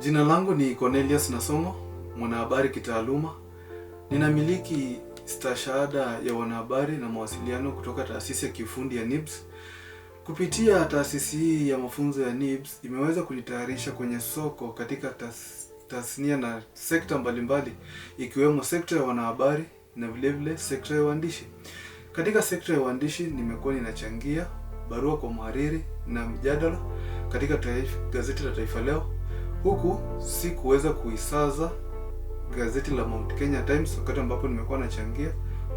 Jina langu ni Cornelius Nasongo, mwanahabari kitaaluma. Ninamiliki stashahada ya wanahabari na mawasiliano kutoka taasisi ya kiufundi ya NIBS. Kupitia taasisi hii ya mafunzo ya NIBS, imeweza kunitayarisha kwenye soko katika tasnia na sekta mbalimbali, ikiwemo sekta ya wanahabari na vile sekta ya uandishi. Katika sekta ya uandishi nimekuwa ninachangia barua kwa mhariri na mjadala katika gazeti la Taifa Leo, huku sikuweza kuisaza gazeti la Mount Kenya Times wakati ambapo nimekuwa nachangia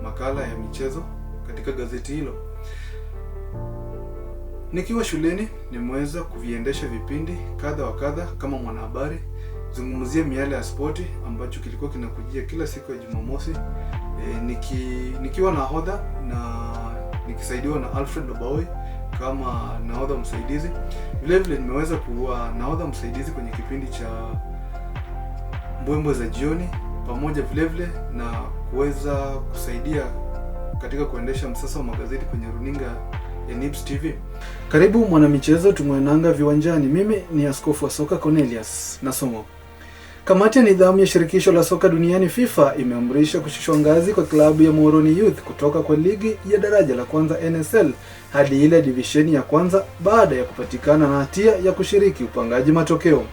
makala ya michezo katika gazeti hilo. Nikiwa shuleni nimeweza kuviendesha vipindi kadha wa kadha kama mwanahabari, zungumzia miale ya spoti ambacho kilikuwa kinakujia kila siku ya Jumamosi, nikiwa nahodha na nikisaidiwa na Alfred Obaoi kama nahodha msaidizi. Vile nimeweza kuwa nahodha msaidizi kwenye kipindi cha Mbwembwe za Jioni, pamoja vile na kuweza kusaidia katika kuendesha msasa wa magazeti kwenye runinga ya NIBS TV. Karibu mwanamichezo, tumwenanga viwanjani. Mimi ni askofu wa soka Cornelius Nasongo. Kamati ya nidhamu ya shirikisho la soka duniani FIFA imeamrisha kushushwa ngazi kwa klabu ya Muhoroni Youth kutoka kwa ligi ya daraja la kwanza NSL hadi ile divisheni ya kwanza baada ya kupatikana na hatia ya kushiriki upangaji matokeo.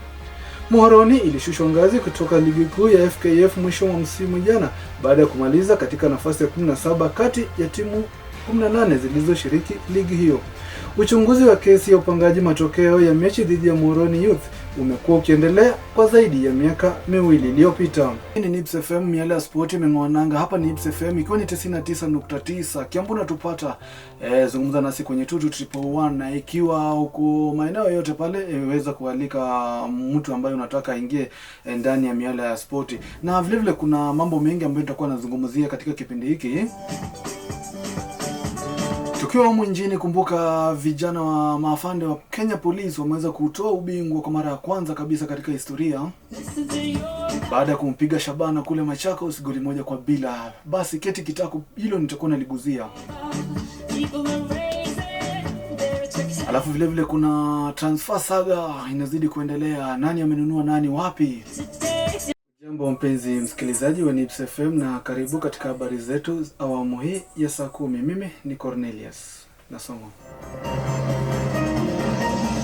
Muhoroni ilishushwa ngazi kutoka ligi kuu ya FKF mwisho wa msimu jana baada ya kumaliza katika nafasi ya 17 kati ya timu 18 zilizoshiriki ligi hiyo. Uchunguzi wa kesi ya upangaji matokeo ya mechi dhidi ya Muhoroni Youth umekuwa ukiendelea kwa zaidi ya miaka miwili iliyopita. Hii ni NIBS FM, miale ya spoti imeng'oananga hapa NIBS FM ikiwa ni 99.9. Kiambu natupata, zungumza nasi kwenye 2211, na ikiwa huko maeneo yote pale imeweza kualika mtu ambaye unataka aingie ndani ya miale ya spoti. Na vile kuna mambo mengi ambayo tutakuwa nazungumzia katika kipindi hiki. Tukiwa humu nchini, kumbuka vijana wa maafande wa Kenya Police wameweza kutoa ubingwa kwa mara ya kwanza kabisa katika historia baada ya kumpiga Shabana kule Machakos goli 1-0. Basi keti kitako hilo nitakuwa naliguzia. Alafu vile kuna transfer saga inazidi kuendelea. Nani amenunua nani wapi? Jambo mpenzi msikilizaji wa NIBS FM, na karibu katika habari zetu awamu hii ya saa 10. Mimi ni Cornelius Nasongo.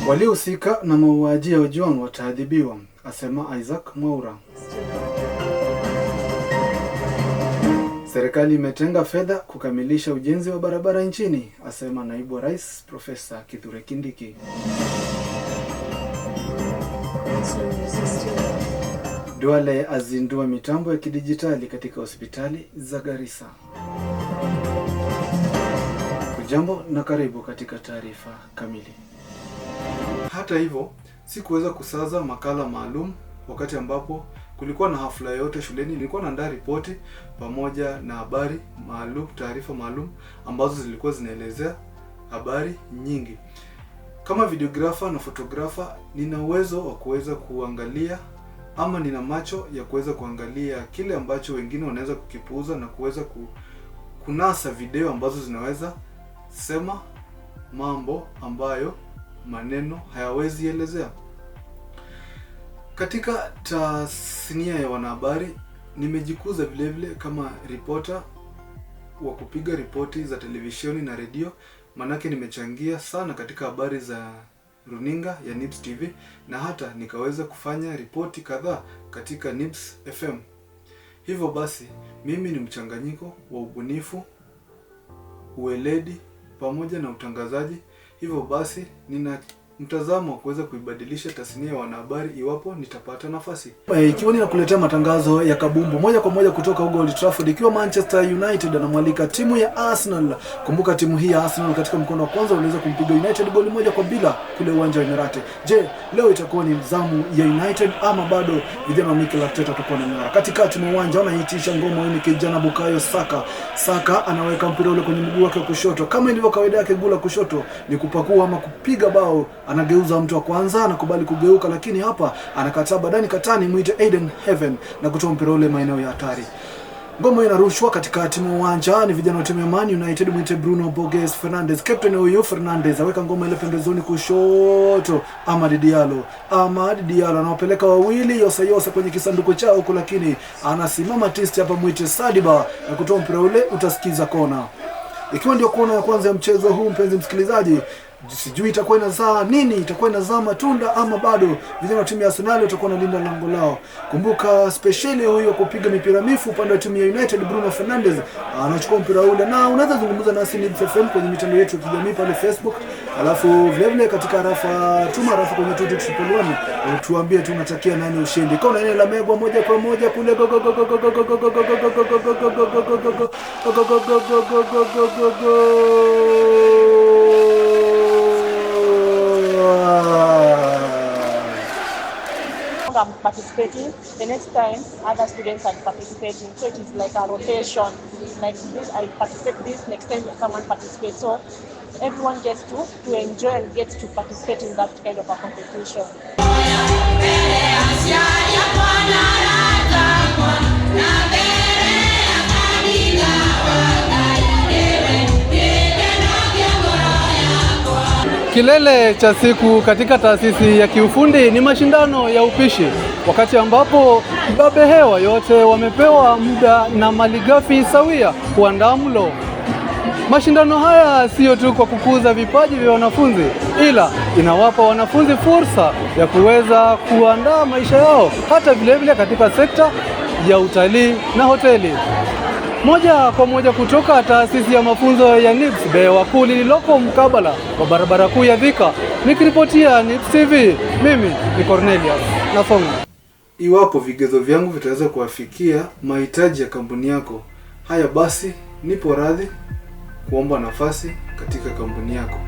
Waliohusika na mauaji ya Ojwang wataadhibiwa, asema Isaac Mwaura. Serikali imetenga fedha kukamilisha ujenzi wa barabara nchini, asema naibu wa rais Profesa Kithure Kindiki. Duale azindua mitambo ya kidijitali katika hospitali za Garissa. Hujambo na karibu katika taarifa kamili. Hata hivyo, sikuweza kusaza makala maalum wakati ambapo kulikuwa na hafla yote shuleni. Nilikuwa naandaa ripoti pamoja na habari maalum, taarifa maalum ambazo zilikuwa zinaelezea habari nyingi. Kama videographer na photographer, nina uwezo wa kuweza kuangalia ama nina macho ya kuweza kuangalia kile ambacho wengine wanaweza kukipuuza na kuweza kunasa video ambazo zinaweza sema mambo ambayo maneno hayawezi elezea. Katika tasnia ya wanahabari nimejikuza vile kama reporter wa kupiga ripoti za televisheni na redio, manake nimechangia sana katika habari za runinga ya NIBS TV, na hata nikaweza kufanya ripoti kadhaa katika NIBS FM. Hivyo basi mimi ni mchanganyiko wa ubunifu, ueledi pamoja na utangazaji. Hivyo basi nina mtazamo wa kuweza kuibadilisha tasnia ya wanahabari iwapo nitapata nafasi. Ikiwa ninakuletea matangazo ya kabumbu moja kwa moja kutoka huko Old Trafford, ikiwa Manchester United anamwalika timu ya Arsenal. Kumbuka timu hii ya Arsenal katika mkondo wa kwanza waliweza kumpiga United goli 1-0 kule uwanja wa Emirates. Je, leo itakuwa ni mzamu ya United ama bado vijana wa Mikel Arteta watakuwa na ngara? Katikati mwa uwanja wanaitisha ngoma ni kijana Bukayo Saka. Saka anaweka mpira ule kwenye mguu wake wa kushoto. Kama ilivyo kawaida yake gula kushoto ni kupakua ama kupiga bao. Anageuza mtu wa kwanza, anakubali kugeuka, lakini hapa anakataa badani katani muite Aiden Heaven na kutoa mpira ule maeneo ya hatari. Ngoma inarushwa katikati mwa uwanja, ni vijana wa timu ya Man United, mwite Bruno Borges Fernandes. Captain huyu Fernandes aweka ngoma ile pembezoni kushoto. Amad Diallo anawapeleka wawili yosa kwenye kisanduku chao huko, lakini anasimama tisti hapa mwite Saliba na kutoa mpira ule, utasikiza kona. Ikiwa ndio kona ya kwanza ya mchezo huu, mpenzi msikilizaji, sijui itakuwa inazaa nini, itakuwa inazaa matunda ama bado vijana wa timu ya Arsenal watakuwa wanalinda lango lao. Kumbuka speciali huyo kupiga mipira mifu upande wa timu ya United, Bruno Fernandes anachukua mpira ule, na unaweza zungumza nasi Nibs FM kwenye mitandao yetu ya kijamii pale Facebook, alafu vile katika tuma rafa kwenye 2211 tuambie tunatakia nani ushindi. Kona ile la Megwa moja kwa moja kule I'm participating, the next time other students are participating, so it is like a rotation, like this I participate this, next time someone participates, so everyone gets to enjoy and gets to participate in that kind of a competition. Kilele cha siku katika taasisi ya kiufundi ni mashindano ya upishi, wakati ambapo babehewa yote wamepewa muda na malighafi sawia kuandaa mlo. Mashindano haya sio tu kwa kukuza vipaji vya wanafunzi, ila inawapa wanafunzi fursa ya kuweza kuandaa maisha yao hata vile katika sekta ya utalii na hoteli. Moja kwa moja kutoka taasisi ya mafunzo ya Nibs Bewa Kuu lililoko mkabala wa barabara kuu ya Thika, nikiripotia Nibs TV, mimi ni Cornelius Nasonga. Iwapo vigezo vyangu vitaweza kuwafikia mahitaji ya kampuni yako, haya basi nipo radhi kuomba nafasi katika kampuni yako.